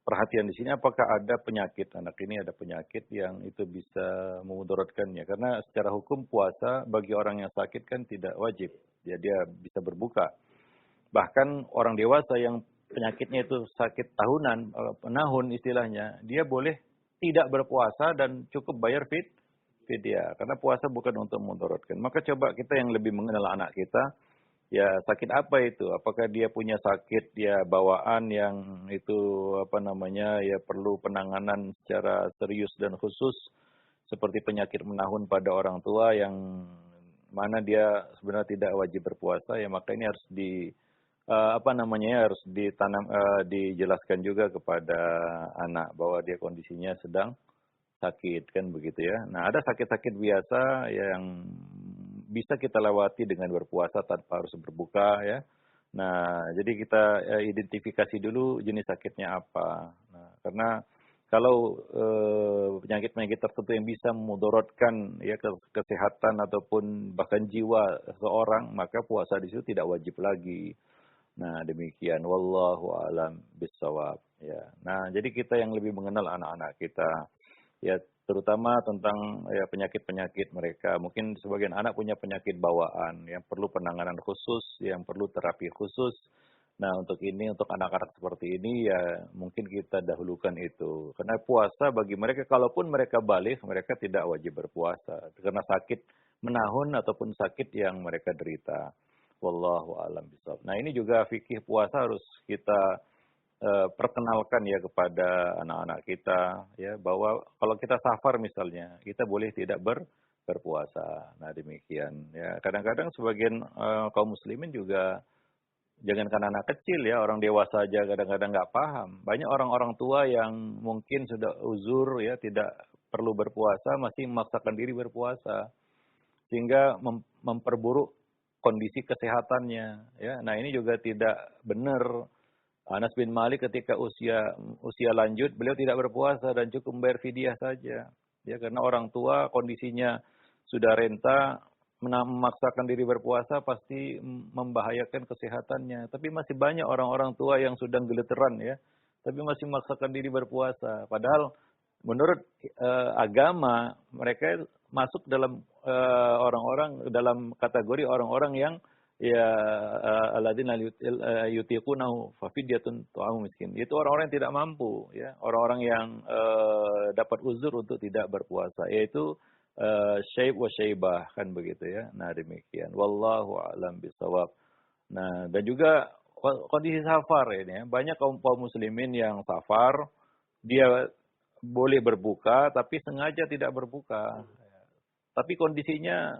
perhatian di sini apakah ada penyakit, anak ini ada penyakit yang itu bisa memudaratkannya. Karena secara hukum puasa bagi orang yang sakit kan tidak wajib. Ya, dia bisa berbuka. Bahkan orang dewasa yang penyakitnya itu sakit tahunan, penahun istilahnya, dia boleh tidak berpuasa dan cukup bayar fidyah. Karena puasa bukan untuk memudaratkan. Maka coba kita yang lebih mengenal anak kita, ya sakit apa itu? Apakah dia punya sakit ya bawaan yang itu ya perlu penanganan secara serius dan khusus seperti penyakit menahun pada orang tua yang mana dia sebenarnya tidak wajib berpuasa, ya maka ini harus harus dijelaskan juga kepada anak bahwa dia kondisinya sedang sakit kan begitu ya. Nah, ada sakit-sakit biasa yang bisa kita lewati dengan berpuasa tanpa harus berbuka ya. Nah, jadi kita identifikasi dulu jenis sakitnya apa. Nah, karena kalau penyakit-penyakit tertentu yang bisa memudaratkan ya kesehatan ataupun bahkan jiwa seseorang, maka puasa di situ tidak wajib lagi. Nah, demikian wallahu alam bissawab ya. Nah, jadi kita yang lebih mengenal anak-anak kita ya, terutama tentang ya penyakit-penyakit mereka. Mungkin sebagian anak punya penyakit bawaan yang perlu penanganan khusus, yang perlu terapi khusus. Nah, untuk ini, untuk anak-anak seperti ini ya mungkin kita dahulukan itu. Karena puasa bagi mereka, kalaupun mereka balik, mereka tidak wajib berpuasa. Karena sakit menahun ataupun sakit yang mereka derita. Wallahu a'lam bishawab. Nah, ini juga fikih puasa harus kita perkenalkan ya kepada anak-anak kita ya, bahwa kalau kita safar misalnya, kita boleh tidak berpuasa. Nah, demikian ya. Kadang-kadang sebagian kaum muslimin juga, jangankan anak kecil ya, orang dewasa aja kadang-kadang nggak paham. Banyak orang-orang tua yang mungkin sudah uzur ya, tidak perlu berpuasa, masih memaksakan diri berpuasa. Sehingga memperburuk kondisi kesehatannya. Ya. Nah, ini juga tidak benar. Anas bin Malik ketika usia lanjut, beliau tidak berpuasa dan cukup membayar fidyah saja. Ya, karena orang tua kondisinya sudah renta, memaksakan diri berpuasa pasti membahayakan kesehatannya. Tapi masih banyak orang-orang tua yang sudah geleteran ya, tapi masih memaksakan diri berpuasa. Padahal menurut agama mereka masuk dalam orang-orang dalam kategori orang-orang yang ya alladzina yutiqunahu fa fidyatun ta'amu miskin. Itu orang-orang yang tidak mampu ya, orang-orang yang dapat uzur untuk tidak berpuasa, yaitu syaib wa syaibah kan begitu ya. Nah, demikian. Wallahu a'lam bishawab. Nah, dan juga kondisi safar ini ya. Banyak kaum muslimin yang safar, dia boleh berbuka tapi sengaja tidak berbuka. Tapi kondisinya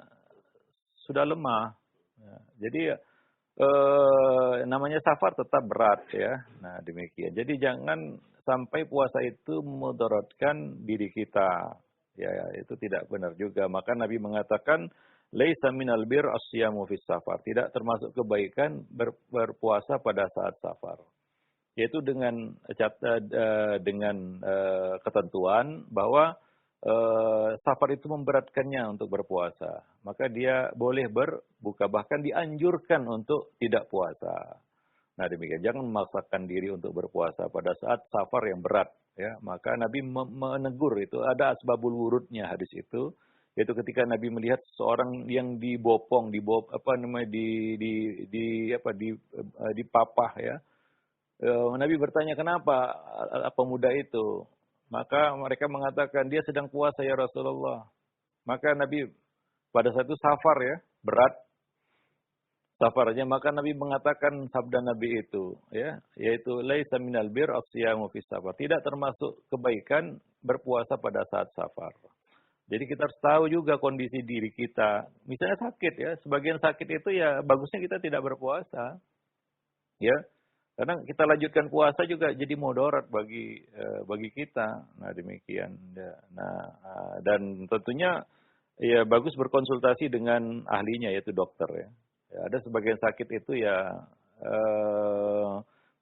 sudah lemah. Ya, jadi namanya safar tetap berat ya. Nah, demikian. Jadi jangan sampai puasa itu memudaratkan diri kita. Ya, itu tidak benar juga. Maka Nabi mengatakan laisa minal bir asyamu fis safar. Tidak termasuk kebaikan berpuasa pada saat safar. Yaitu dengan ketentuan bahwa safar itu memberatkannya untuk berpuasa, maka dia boleh berbuka, bahkan dianjurkan untuk tidak puasa. Nah, demikian, jangan memaksakan diri untuk berpuasa pada saat safar yang berat ya. Maka Nabi menegur, itu ada asbabul wurudnya hadis itu, yaitu ketika Nabi melihat seorang yang dibopong, dipapah ya. Nabi bertanya, kenapa pemuda itu? Maka mereka mengatakan, dia sedang puasa ya Rasulullah. Maka Nabi pada saat itu safar ya, berat safarnya. Maka Nabi mengatakan sabda Nabi itu ya, yaitu laisa minal bir as-siyamu fis safar. Tidak termasuk kebaikan berpuasa pada saat safar. Jadi kita harus tahu juga kondisi diri kita. Misalnya sakit ya, sebagian sakit itu ya bagusnya kita tidak berpuasa. Ya. Karena kita lanjutkan puasa juga jadi mudarat bagi kita. Nah, demikian. Ya. Nah, dan tentunya ya bagus berkonsultasi dengan ahlinya, yaitu dokter ya. Ya, ada sebagian sakit itu ya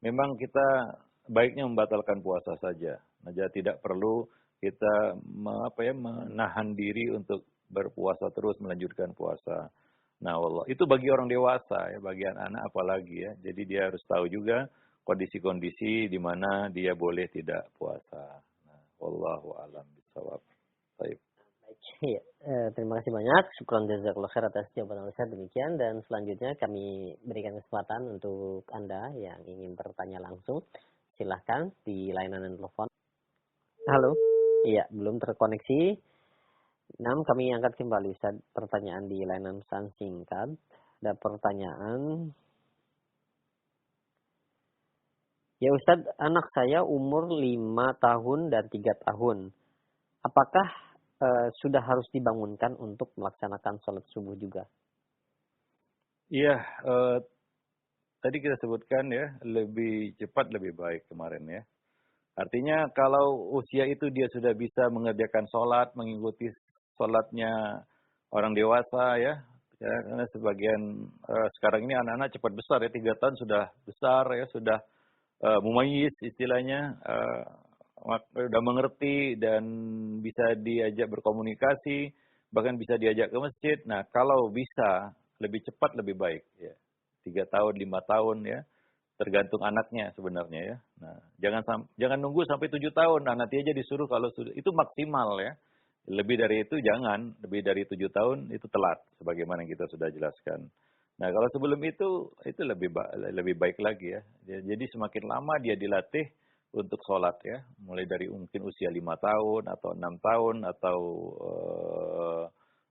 memang kita baiknya membatalkan puasa saja. Nah, jadi tidak perlu kita menahan diri untuk berpuasa terus, melanjutkan puasa. Nah, wallah, itu bagi orang dewasa ya, bagi anak-anak apalagi ya. Jadi dia harus tahu juga kondisi-kondisi di mana dia boleh tidak puasa. Nah, wallahu a'lam bishawab. Baik. Ya, terima kasih banyak. Syukran jazakallahu khair atas jawaban Ustaz. Demikian, dan selanjutnya kami berikan kesempatan untuk Anda yang ingin bertanya langsung. Silahkan di layanan telepon. Halo. Iya, belum terkoneksi. Kami angkat kembali Ustaz pertanyaan di layanan pesan singkat. Ada pertanyaan. Ya Ustaz, anak saya umur 5 tahun dan 3 tahun. Apakah sudah harus dibangunkan untuk melaksanakan sholat subuh juga? Iya, tadi kita sebutkan ya, lebih cepat lebih baik kemarin ya. Artinya kalau usia itu dia sudah bisa mengerjakan sholat, mengikuti sholatnya orang dewasa ya. Ya, karena sebagian sekarang ini anak-anak cepat besar ya, 3 tahun sudah besar ya, sudah mumayyiz istilahnya, udah mengerti dan bisa diajak berkomunikasi, bahkan bisa diajak ke masjid. Nah, kalau bisa lebih cepat lebih baik ya. 3 tahun, 5 tahun ya. Tergantung anaknya sebenarnya ya. Nah, jangan nunggu sampai 7 tahun. Nah, nanti aja disuruh kalau sudah itu maksimal ya. Lebih dari itu jangan, lebih dari 7 tahun itu telat sebagaimana kita sudah jelaskan. Nah, kalau sebelum itu lebih baik lagi ya. Jadi semakin lama dia dilatih untuk sholat ya, mulai dari mungkin usia 5 tahun atau 6 tahun atau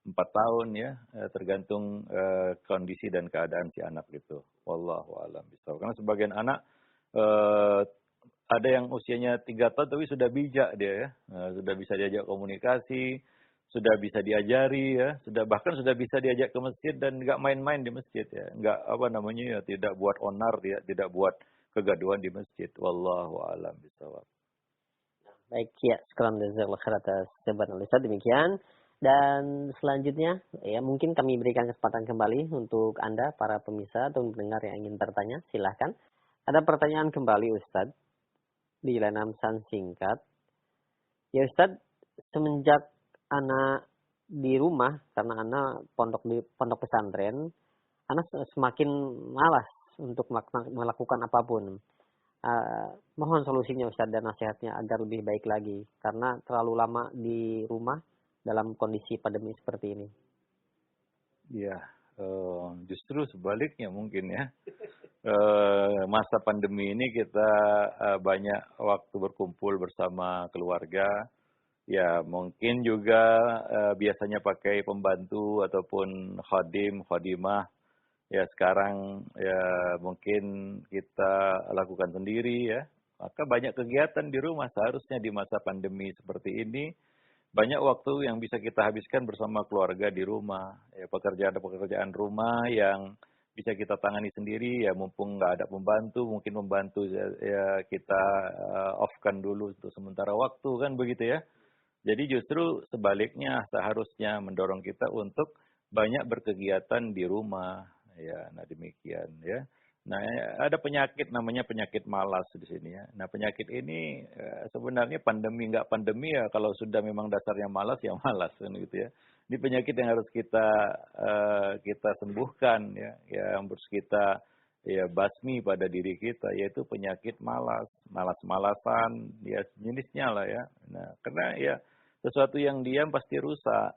4 tahun ya, tergantung kondisi dan keadaan si anak itu. Wallahu a'lam bishawab. Karena sebagian anak eh, ada yang usianya 3 tahun tapi sudah bijak dia ya, sudah bisa diajak komunikasi, sudah bisa diajari ya, bahkan sudah bisa diajak ke masjid dan nggak main-main di masjid ya, nggak apa namanya ya, tidak buat onar dia, tidak buat kegaduhan di masjid. Wallahu a'lam bishawab. Baik, ya, sekarang jazakallahu khair atas jawaban Ustaz. Demikian. Dan selanjutnya, ya mungkin kami berikan kesempatan kembali untuk Anda, para pemirsa atau pendengar yang ingin bertanya, silahkan. Ada pertanyaan kembali Ustaz, di layanan pesan singkat. Ya Ustaz, semenjak anak di rumah, karena anak pondok pesantren, anak semakin malas untuk melakukan apapun. Mohon solusinya Ustaz dan nasihatnya agar lebih baik lagi, karena terlalu lama di rumah dalam kondisi pandemi seperti ini. Ya, justru sebaliknya mungkin ya. Masa pandemi ini kita banyak waktu berkumpul bersama keluarga. Ya, mungkin juga biasanya pakai pembantu ataupun khadimah. Ya, sekarang ya mungkin kita lakukan sendiri ya. Maka banyak kegiatan di rumah seharusnya di masa pandemi seperti ini. Banyak waktu yang bisa kita habiskan bersama keluarga di rumah. Ya, pekerjaan rumah yang bisa kita tangani sendiri ya, mumpung nggak ada pembantu, mungkin membantu ya kita off-kan dulu untuk sementara waktu kan begitu ya. Jadi justru sebaliknya seharusnya mendorong kita untuk banyak berkegiatan di rumah ya. Nah, demikian ya. Nah, ada penyakit namanya penyakit malas di sini ya. Nah, penyakit ini sebenarnya pandemi nggak pandemi ya, kalau sudah memang dasarnya malas ya malas kan gitu ya. Ini penyakit yang harus kita sembuhkan ya, yang harus kita ya basmi pada diri kita, yaitu penyakit malas, malas-malasan ya jenisnya lah ya. Nah, karena ya sesuatu yang diam pasti rusak.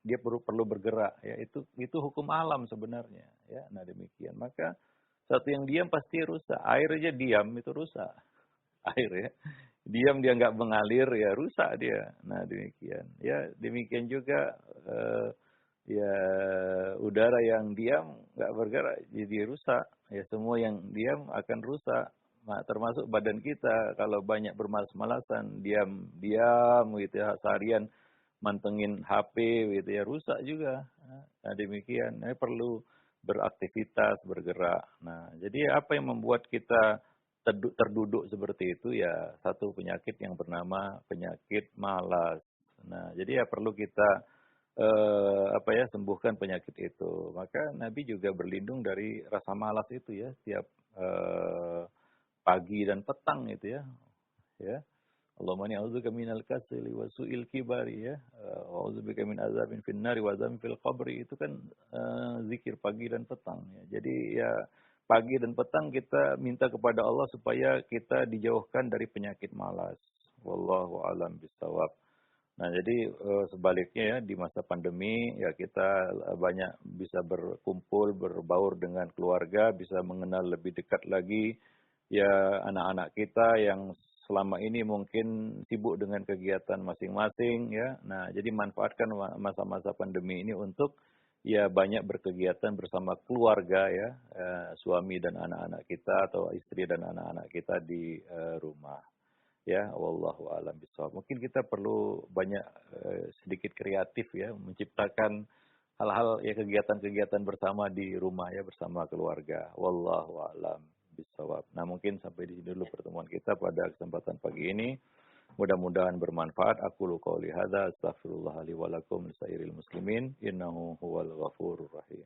Dia perlu bergerak ya, itu hukum alam sebenarnya ya. Nah, demikian, maka satu yang diam pasti rusak. Air aja diam itu rusak. Air ya diam, dia nggak mengalir ya rusak dia. Nah, demikian ya. Demikian juga ya udara yang diam nggak bergerak jadi rusak ya. Semua yang diam akan rusak. Nah, termasuk badan kita, kalau banyak bermalas-malasan, diam gitu ya, seharian mantengin HP gitu ya, rusak juga. Nah, demikian. Perlu beraktivitas, bergerak. Nah, jadi apa yang membuat kita terduduk seperti itu ya, satu penyakit yang bernama penyakit malas. Nah, jadi ya perlu kita sembuhkan penyakit itu. Maka Nabi juga berlindung dari rasa malas itu ya, setiap pagi dan petang itu ya. Ya. Allahumma inni a'udzubika minal kasali wa su'il kibari ya. Wa a'udzubika min azabin finnari wa azabin fil qabri. Itu kan zikir pagi dan petang ya. Jadi ya pagi dan petang kita minta kepada Allah supaya kita dijauhkan dari penyakit malas. Wallahu a'lam bishawab. Nah, jadi sebaliknya ya, di masa pandemi ya kita banyak bisa berkumpul, berbaur dengan keluarga, bisa mengenal lebih dekat lagi ya anak-anak kita yang selama ini mungkin sibuk dengan kegiatan masing-masing ya. Nah, jadi manfaatkan masa-masa pandemi ini untuk ya banyak berkegiatan bersama keluarga ya, suami dan anak-anak kita atau istri dan anak-anak kita di rumah. Ya, wallahu a'lam bishawab. Mungkin kita perlu banyak sedikit kreatif ya, menciptakan hal-hal ya, kegiatan-kegiatan bersama di rumah ya, bersama keluarga. Wallahu a'lam bishawab. Nah, mungkin sampai di sini dulu pertemuan kita pada kesempatan pagi ini. Mudah-mudahan bermanfaat. Aku qouli hadza astaghfirullah li wa lakum lisairil muslimin innahu huwal ghafurur rahim.